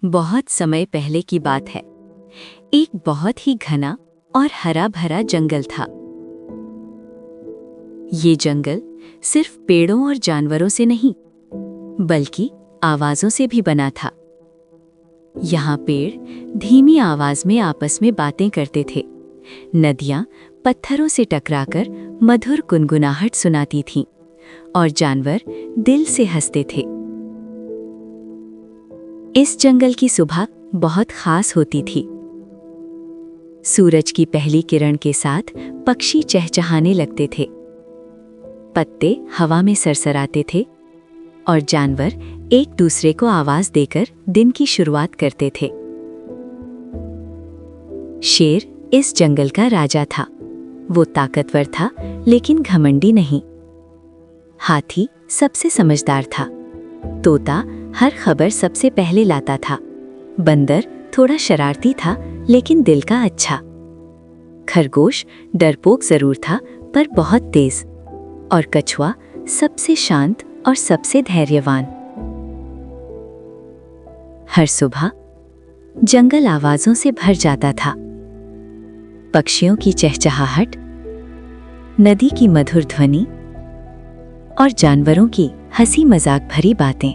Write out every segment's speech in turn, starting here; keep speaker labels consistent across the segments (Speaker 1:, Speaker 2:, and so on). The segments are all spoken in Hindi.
Speaker 1: बहुत समय पहले की बात है। एक बहुत ही घना और हरा भरा जंगल था। ये जंगल सिर्फ पेड़ों और जानवरों से नहीं, बल्कि आवाजों से भी बना था। यहाँ पेड़ धीमी आवाज में आपस में बातें करते थे। नदियां पत्थरों से टकराकर मधुर गुनगुनाहट सुनाती थीं और जानवर दिल से हंसते थे। इस जंगल की सुबह बहुत खास होती थी। सूरज की पहली किरण के साथ पक्षी चहचहाने लगते थे, पत्ते हवा में सरसराते थे और जानवर एक दूसरे को आवाज देकर दिन की शुरुआत करते थे। शेर इस जंगल का राजा था। वो ताकतवर था, लेकिन घमंडी नहीं। हाथी सबसे समझदार था। तोता हर खबर सबसे पहले लाता था। बंदर थोड़ा शरारती था, लेकिन दिल का अच्छा। खरगोश डरपोक जरूर था, पर बहुत तेज। और कछुआ सबसे शांत और सबसे धैर्यवान। हर सुबह जंगल आवाजों से भर जाता था। पक्षियों की चहचहाहट, नदी की मधुर ध्वनि और जानवरों की हंसी मजाक भरी बातें।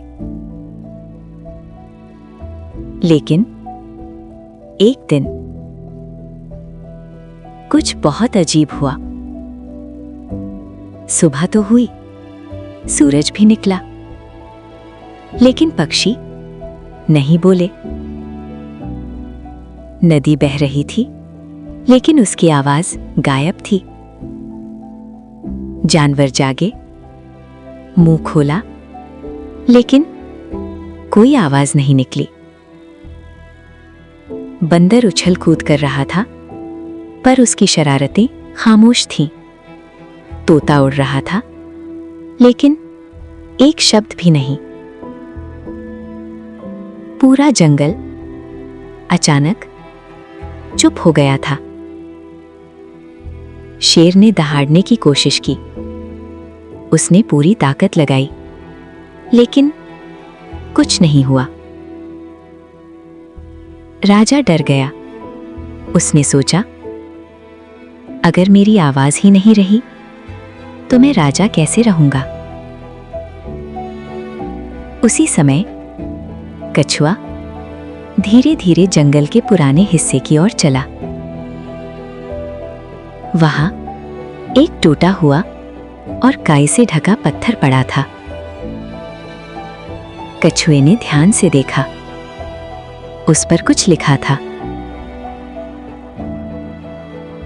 Speaker 1: लेकिन एक दिन कुछ बहुत अजीब हुआ। सुबह तो हुई, सूरज भी निकला, लेकिन पक्षी नहीं बोले। नदी बह रही थी, लेकिन उसकी आवाज गायब थी। जानवर जागे, मुंह खोला, लेकिन कोई आवाज नहीं निकली। बंदर उछल कूद कर रहा था, पर उसकी शरारतें खामोश थीं। तोता उड़ रहा था, लेकिन एक शब्द भी नहीं। पूरा जंगल अचानक चुप हो गया था। शेर ने दहाड़ने की कोशिश की। उसने पूरी ताकत लगाई, लेकिन कुछ नहीं हुआ। राजा डर गया। उसने सोचा, अगर मेरी आवाज ही नहीं रही, तो मैं राजा कैसे रहूंगा? उसी समय कछुआ धीरे धीरे जंगल के पुराने हिस्से की ओर चला। वहां एक टूटा हुआ और काई से ढका पत्थर पड़ा था। कछुए ने ध्यान से देखा। उस पर कुछ लिखा था,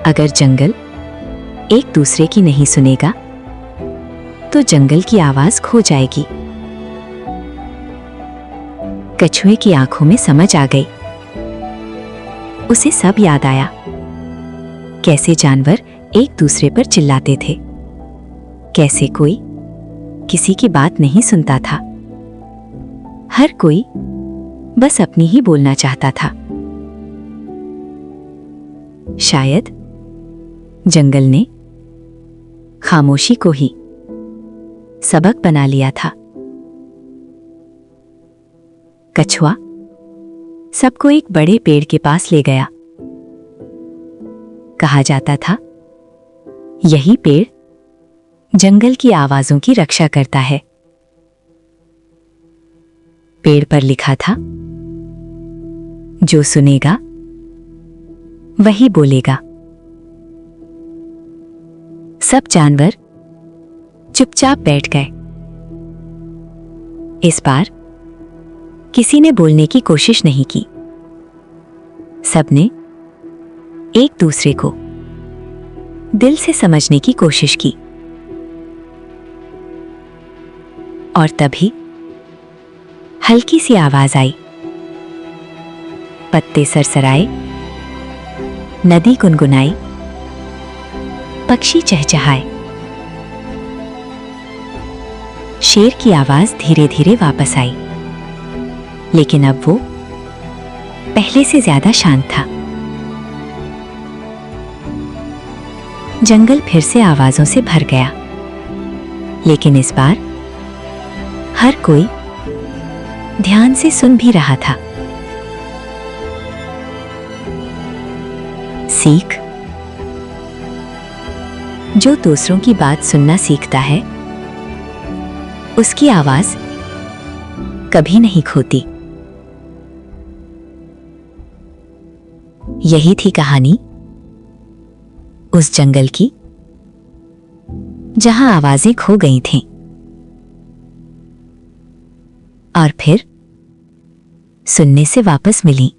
Speaker 1: अगर जंगल एक दूसरे की नहीं सुनेगा, तो जंगल की आवाज खो जाएगी। कछुए की आंखों में समझ आ गई। उसे सब याद आया, कैसे जानवर एक दूसरे पर चिल्लाते थे, कैसे कोई किसी की बात नहीं सुनता था। हर कोई बस अपनी ही बोलना चाहता था। शायद जंगल ने खामोशी को ही सबक बना लिया था। कछुआ सबको एक बड़े पेड़ के पास ले गया। कहा जाता था, यही पेड़ जंगल की आवाजों की रक्षा करता है। पेड़ पर लिखा था, जो सुनेगा वही बोलेगा। सब जानवर चुपचाप बैठ गए। इस बार किसी ने बोलने की कोशिश नहीं की। सबने एक दूसरे को दिल से समझने की कोशिश की। और तभी हल्की सी आवाज आई। पत्ते सरसराए, नदी गुनगुनाई, पक्षी चहचहाए। शेर की आवाज धीरे धीरे वापस आई, लेकिन अब वो पहले से ज्यादा शांत था। जंगल फिर से आवाजों से भर गया, लेकिन इस बार हर कोई ध्यान से सुन भी रहा था। सीख। जो दूसरों की बात सुनना सीखता है उसकी आवाज कभी नहीं खोती। यही थी कहानी उस जंगल की जहां आवाजें खो गई थीं और फिर सुनने से वापस मिली।